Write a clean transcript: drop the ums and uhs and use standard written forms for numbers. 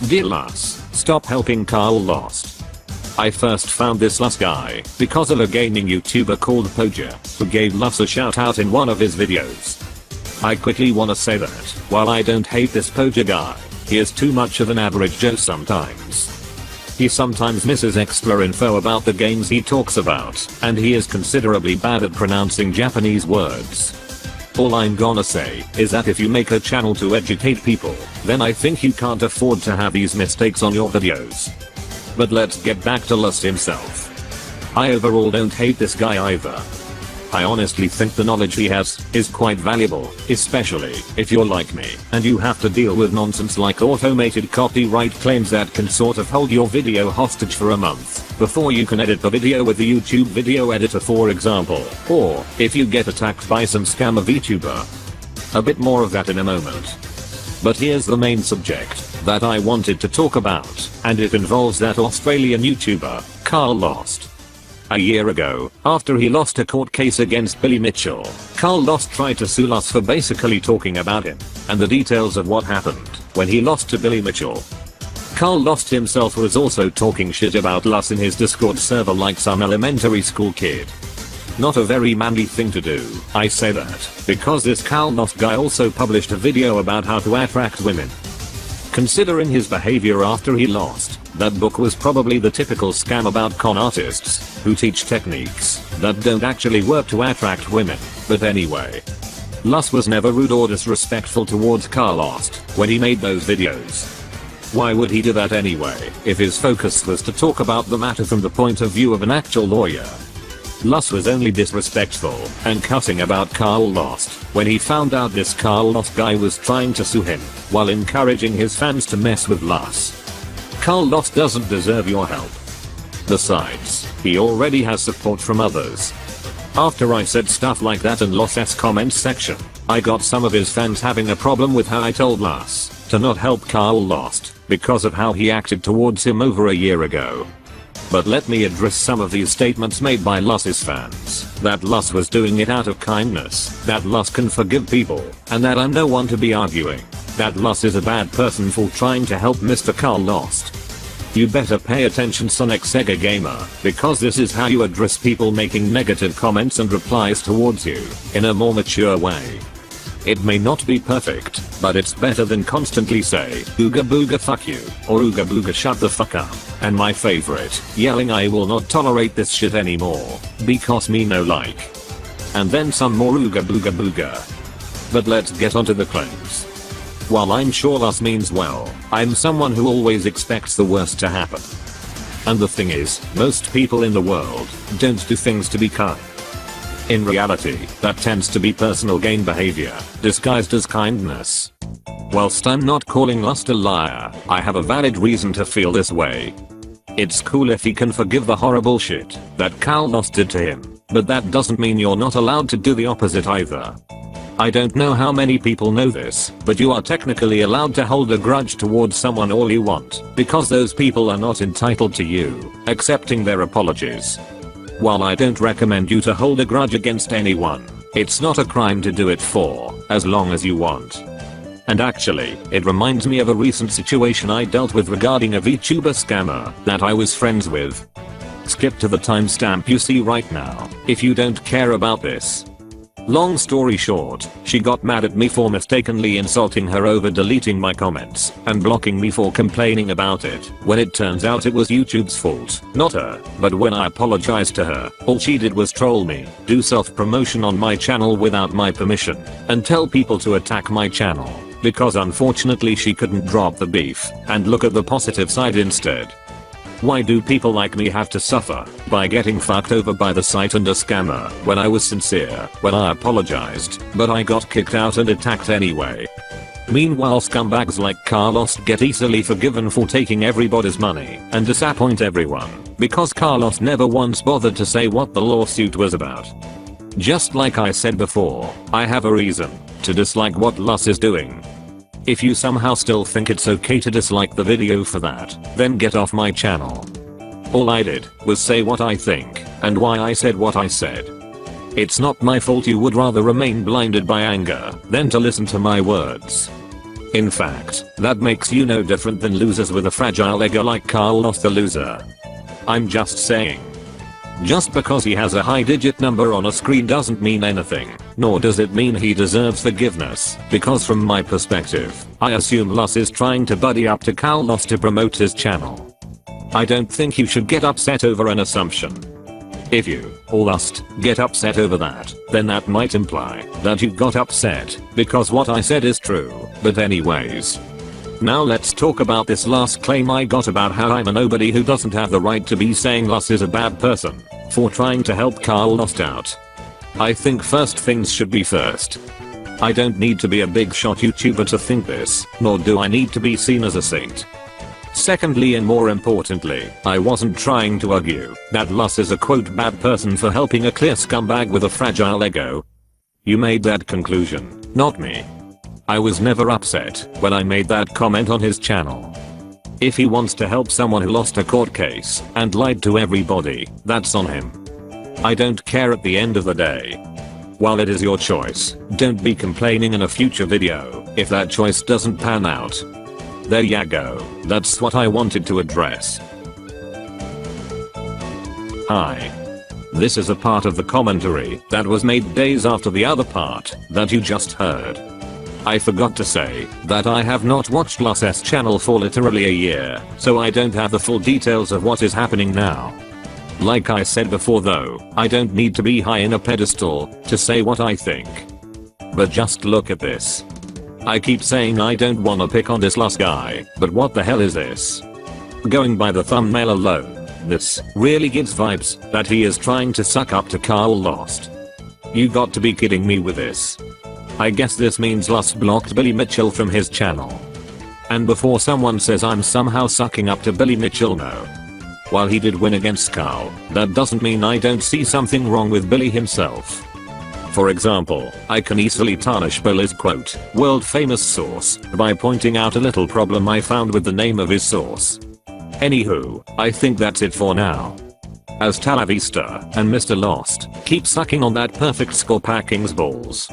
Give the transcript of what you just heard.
Dear LUS, stop helping Karl Jobst. I first found this LUS guy because of a gaming YouTuber called Poja, who gave LUS a shout out in one of his videos. I quickly wanna say that, while I don't hate this Poja guy, he is too much of an average Joe sometimes. He sometimes misses extra info about the games he talks about, and he is considerably bad at pronouncing Japanese words. All I'm gonna say is that if you make a channel to educate people, then I think you can't afford to have these mistakes on your videos. But let's get back to LUS himself. I overall don't hate this guy either. I honestly think the knowledge he has is quite valuable, especially if you're like me and you have to deal with nonsense like automated copyright claims that can sort of hold your video hostage for a month before you can edit the video with the YouTube video editor, for example, or if you get attacked by some scammer VTuber. A bit more of that in a moment. But here's the main subject that I wanted to talk about, and it involves that Australian YouTuber, Karl Jobst. A year ago, after he lost a court case against Billy Mitchell, Karl Jobst tried to sue LUS for basically talking about him and the details of what happened when he lost to Billy Mitchell. Karl Jobst himself was also talking shit about LUS in his Discord server like some elementary school kid. Not a very manly thing to do, I say that, because this Karl Jobst guy also published a video about how to attract women. Considering his behavior after he lost, that book was probably the typical scam about con artists who teach techniques that don't actually work to attract women. But anyway, LUS was never rude or disrespectful towards Karl Jobst when he made those videos. Why would he do that anyway if his focus was to talk about the matter from the point of view of an actual lawyer? LUS was only disrespectful and cussing about Karl Jobst when he found out this Karl Jobst guy was trying to sue him while encouraging his fans to mess with LUS. Karl Jobst doesn't deserve your help. Besides, he already has support from others. After I said stuff like that in LUS's comments section, I got some of his fans having a problem with how I told LUS to not help Karl Jobst because of how he acted towards him over a year ago. But let me address some of these statements made by LUS's fans, that LUS was doing it out of kindness, that LUS can forgive people, and that I'm no one to be arguing that LUS is a bad person for trying to help Mr. Karl Jobst. You better pay attention, Sonic Sega Gamer, because this is how you address people making negative comments and replies towards you in a more mature way. It may not be perfect, but it's better than constantly say, ooga booga fuck you, or ooga booga shut the fuck up, and my favorite, yelling I will not tolerate this shit anymore, because me no like. And then some more ooga booga booga. But let's get onto the claims. While I'm sure LUS means well, I'm someone who always expects the worst to happen. And the thing is, most people in the world don't do things to be kind. In reality, that tends to be personal gain behavior, disguised as kindness. Whilst I'm not calling LUS a liar, I have a valid reason to feel this way. It's cool if he can forgive the horrible shit that Karl Jobst did to him, but that doesn't mean you're not allowed to do the opposite either. I don't know how many people know this, but you are technically allowed to hold a grudge towards someone all you want, because those people are not entitled to you accepting their apologies. While I don't recommend you to hold a grudge against anyone, it's not a crime to do it for as long as you want. And actually, it reminds me of a recent situation I dealt with regarding a VTuber scammer that I was friends with. Skip to the timestamp you see right now if you don't care about this. Long story short, she got mad at me for mistakenly insulting her over deleting my comments and blocking me for complaining about it, when it turns out it was YouTube's fault, not her. But when I apologized to her, all she did was troll me, do self-promotion on my channel without my permission, and tell people to attack my channel, because unfortunately she couldn't drop the beef and look at the positive side instead. Why do people like me have to suffer by getting fucked over by the site and a scammer when I was sincere when I apologized, but I got kicked out and attacked anyway? Meanwhile, scumbags like Karl Jobst get easily forgiven for taking everybody's money and disappoint everyone because Karl Jobst never once bothered to say what the lawsuit was about. Just like I said before, I have a reason to dislike what LUS is doing. If you somehow still think it's okay to dislike the video for that, then get off my channel. All I did was say what I think and why I said what I said. It's not my fault you would rather remain blinded by anger than to listen to my words. In fact, that makes you no different than losers with a fragile ego like Karl lost the loser. I'm just saying. Just because he has a high digit number on a screen doesn't mean anything, nor does it mean he deserves forgiveness, because from my perspective, I assume LUS is trying to buddy up to Karl Jobst to promote his channel. I don't think you should get upset over an assumption. If you, or LUS, get upset over that, then that might imply that you got upset because what I said is true, but anyways. Now let's talk about this last claim I got about how I'm a nobody who doesn't have the right to be saying LUS is a bad person for trying to help Karl Jobst out. I think first things should be first. I don't need to be a big shot YouTuber to think this, nor do I need to be seen as a saint. Secondly, and more importantly, I wasn't trying to argue that LUS is a quote bad person for helping a clear scumbag with a fragile ego. You made that conclusion, not me. I was never upset when I made that comment on his channel. If he wants to help someone who lost a court case and lied to everybody, that's on him. I don't care at the end of the day. While it is your choice, don't be complaining in a future video if that choice doesn't pan out. There ya go, that's what I wanted to address. Hi. This is a part of the commentary that was made days after the other part that you just heard. I forgot to say that I have not watched LUS's channel for literally a year, so I don't have the full details of what is happening now. Like I said before though, I don't need to be high in a pedestal to say what I think. But just look at this. I keep saying I don't wanna pick on this LUS guy, but what the hell is this? Going by the thumbnail alone, this really gives vibes that he is trying to suck up to Karl Jobst. You got to be kidding me with this. I guess this means LUS blocked Billy Mitchell from his channel. And before someone says I'm somehow sucking up to Billy Mitchell, no. While he did win against Karl, that doesn't mean I don't see something wrong with Billy himself. For example, I can easily tarnish Billy's quote, world famous source, by pointing out a little problem I found with the name of his source. Anywho, I think that's it for now. As Talavista and Mr. Lost keep sucking on that perfect score packing's balls.